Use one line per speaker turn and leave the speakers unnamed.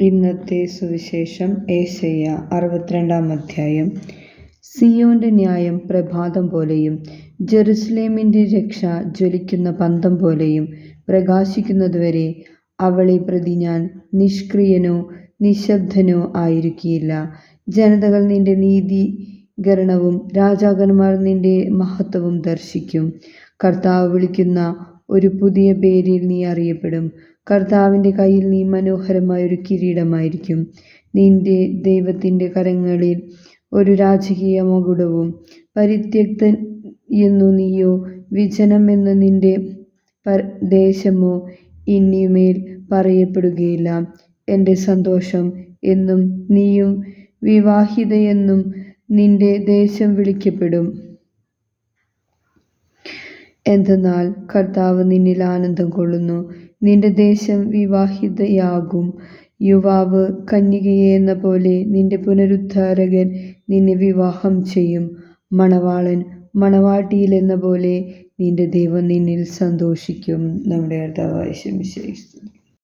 ഇന്നത്തെ സുവിശേഷം യേശയ്യാ 62-ാം അധ്യായം. സിയോന്റെ ന്യായം പ്രഭാതം പോലെയും ജെറുസലേമിന്റെ രക്ഷ ജ്വലിക്കുന്ന പന്തം പോലെയും പ്രകാശിക്കുന്നതുവരെ അവളെ പ്രതി ഞാൻ നിഷ്ക്രിയനോ നിശബ്ദനോ ആയിരിക്കുകയില്ല. ജനതകൾ നിന്റെ നീതീകരണവും രാജാക്കന്മാർ നിന്റെ മഹത്വവും ദർശിക്കും. കർത്താവ് വിളിക്കുന്ന ഒരു പുതിയ പേരിൽ നീ അറിയപ്പെടും. കർത്താവിൻ്റെ കയ്യിൽ നീ മനോഹരമായൊരു കിരീടമായിരിക്കും. നിന്റെ ദൈവത്തിൻ്റെ കരങ്ങളിൽ ഒരു രാജകീയ മകുടവും. പരിത്യക്തൻ എന്നു നീയോ വിജനമെന്ന് നിന്റെ ദേശമോ ഇനിമേൽ പറയപ്പെടുകയില്ല. എൻ്റെ സന്തോഷം എന്നും നീയും വിവാഹിതയെന്നും നിന്റെ ദേശം വിളിക്കപ്പെടും. എന്തെന്നാൽ കർത്താവ് നിന്നിൽ ആനന്ദം കൊള്ളുന്നു. നിന്റെ ദേശം വിവാഹിതയാകും. യുവാവ് കന്യകയെ എന്ന പോലെ നിന്റെ പുനരുദ്ധാരകൻ നിന്നെ വിവാഹം ചെയ്യും. മണവാളൻ മണവാട്ടിയിൽ എന്ന പോലെ നിന്റെ ദൈവം നിന്നിൽ സന്തോഷിക്കും. നമ്മുടെ കർത്താവായ യേശു മിശിഹായെ സ്തുതി.